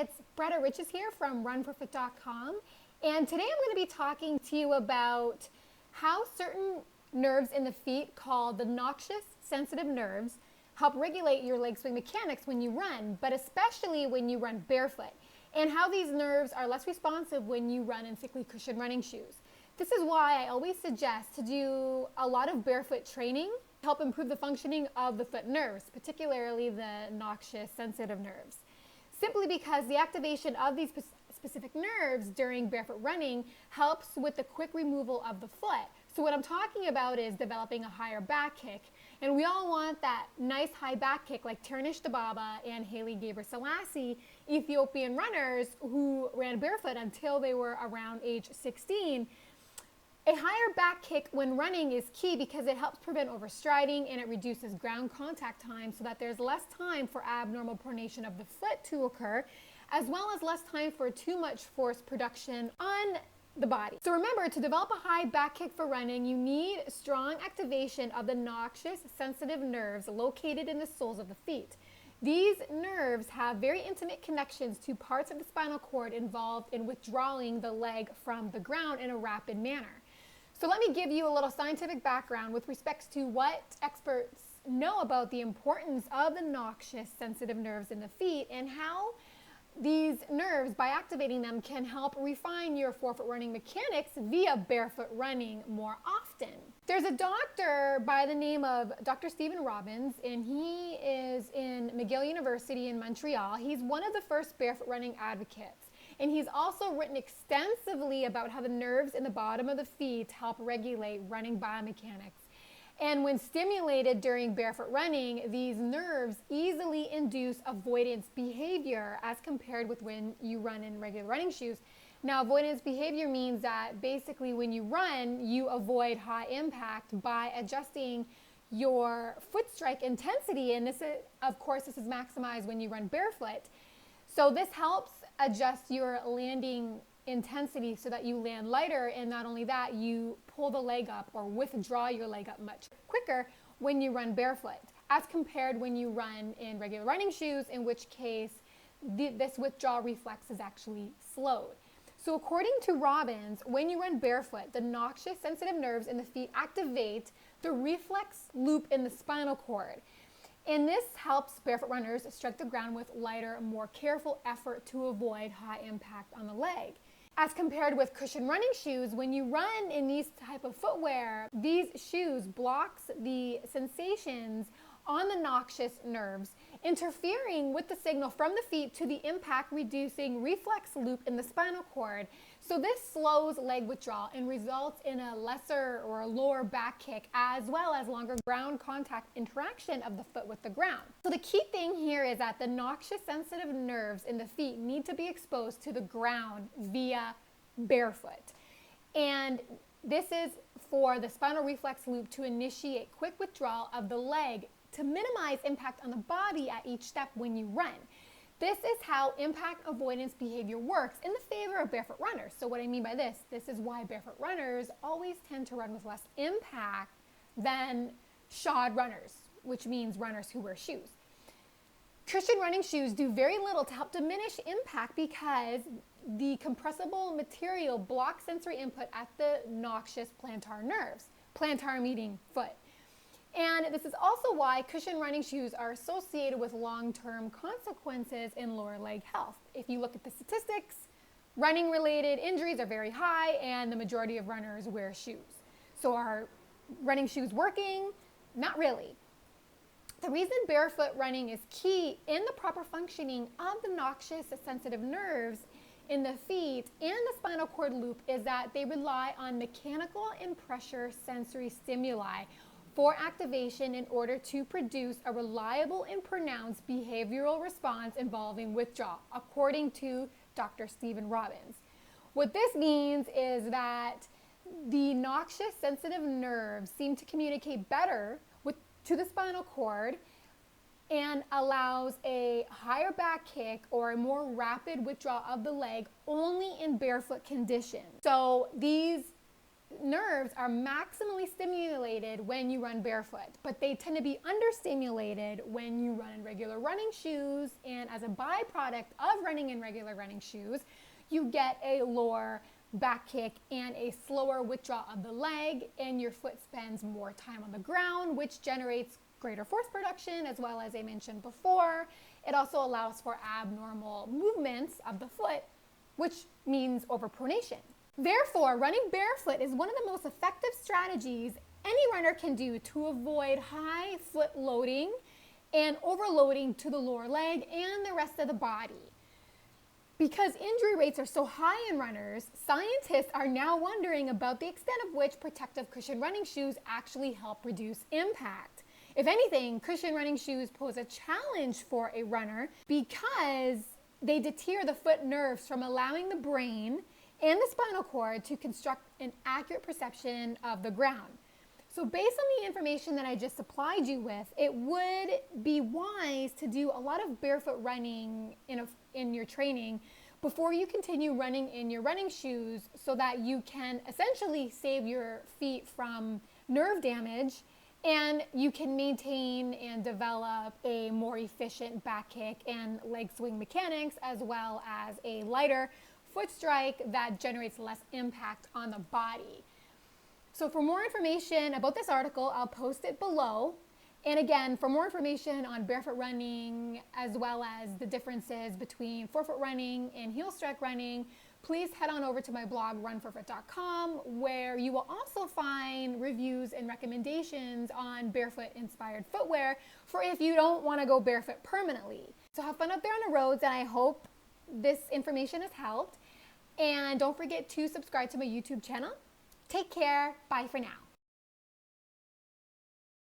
it's Bretta Riches here from runforfoot.com, and today I'm going to be talking to you about how certain nerves in the feet called the noxious sensitive nerves help regulate your leg swing mechanics when you run, but especially when you run barefoot, and how these nerves are less responsive when you run in thickly cushioned running shoes. This is why I always suggest to do a lot of barefoot training to help improve the functioning of the foot nerves, particularly the noxious sensitive nerves. Simply because the activation of these specific nerves during barefoot running helps with the quick removal of the foot. So what I'm talking about is developing a higher back kick. And we all want that nice high back kick like Ternish Dababa and Haile Gebrselassie, Ethiopian runners who ran barefoot until they were around age 16. A higher back kick when running is key because it helps prevent overstriding and it reduces ground contact time so that there's less time for abnormal pronation of the foot to occur, as well as less time for too much force production on the body. So remember, to develop a high back kick for running, you need strong activation of the noxious sensitive nerves located in the soles of the feet. These nerves have very intimate connections to parts of the spinal cord involved in withdrawing the leg from the ground in a rapid manner. So let me give you a little scientific background with respect to what experts know about the importance of the noxious sensitive nerves in the feet and how these nerves, by activating them, can help refine your forefoot running mechanics via barefoot running more often. There's a doctor by the name of Dr. Stephen Robbins, and he is in McGill University in Montreal. He's one of the first barefoot running advocates. And he's also written extensively about how the nerves in the bottom of the feet help regulate running biomechanics. And when stimulated during barefoot running, these nerves easily induce avoidance behavior as compared with when you run in regular running shoes. Now, avoidance behavior means that basically when you run, you avoid high impact by adjusting your foot strike intensity. And this is, of course, this is maximized when you run barefoot. So this helps adjust your landing intensity so that you land lighter, and not only that, you pull the leg up or withdraw your leg up much quicker when you run barefoot as compared when you run in regular running shoes, in which case this withdrawal reflex is actually slowed. So according to Robbins, when you run barefoot, the noxious sensitive nerves in the feet activate the reflex loop in the spinal cord. And this helps barefoot runners strike the ground with lighter, more careful effort to avoid high impact on the leg. As compared with cushion running shoes, when you run in these type of footwear, these shoes blocks the sensations on the noxious nerves, interfering with the signal from the feet to the impact reducing reflex loop in the spinal cord. So this slows leg withdrawal and results in a lesser or a lower back kick, as well as longer ground contact interaction of the foot with the ground. So the key thing here is that the noxious sensitive nerves in the feet need to be exposed to the ground via barefoot. And this is for the spinal reflex loop to initiate quick withdrawal of the leg to minimize impact on the body at each step when you run. This is how impact avoidance behavior works in the favor of barefoot runners. So what I mean by this is why barefoot runners always tend to run with less impact than shod runners, which means runners who wear shoes. Cushion running shoes do very little to help diminish impact because the compressible material blocks sensory input at the noxious plantar nerves, plantar meaning foot. And this is also why cushion running shoes are associated with long-term consequences in lower leg health. If you look at the statistics, running-related injuries are very high, and the majority of runners wear shoes. So are running shoes working? Not really. The reason barefoot running is key in the proper functioning of the noxious sensitive nerves in the feet and the spinal cord loop is that they rely on mechanical and pressure sensory stimuli for activation in order to produce a reliable and pronounced behavioral response involving withdrawal, according to Dr. Stephen Robbins. What this means is that the noxious sensitive nerves seem to communicate better to the spinal cord and allows a higher back kick or a more rapid withdrawal of the leg only in barefoot conditions. So these nerves are maximally stimulated when you run barefoot, but they tend to be understimulated when you run in regular running shoes. And as a byproduct of running in regular running shoes, you get a lower back kick and a slower withdrawal of the leg, and your foot spends more time on the ground, which generates greater force production, as well as I mentioned before. It also allows for abnormal movements of the foot, which means overpronation. Therefore, running barefoot is one of the most effective strategies any runner can do to avoid high foot loading and overloading to the lower leg and the rest of the body. Because injury rates are so high in runners, scientists are now wondering about the extent of which protective cushion running shoes actually help reduce impact. If anything, cushion running shoes pose a challenge for a runner because they deter the foot nerves from allowing the brain and the spinal cord to construct an accurate perception of the ground. So based on the information that I just supplied you with, it would be wise to do a lot of barefoot running in your training before you continue running in your running shoes, so that you can essentially save your feet from nerve damage, and you can maintain and develop a more efficient back kick and leg swing mechanics, as well as a lighter foot strike that generates less impact on the body. So for more information about this article, I'll post it below. And again, for more information on barefoot running, as well as the differences between forefoot running and heel strike running, please head on over to my blog, runforfoot.com, where you will also find reviews and recommendations on barefoot-inspired footwear for if you don't want to go barefoot permanently. So have fun out there on the roads, and I hope this information has helped. And don't forget to subscribe to my YouTube channel. Take care. Bye for now.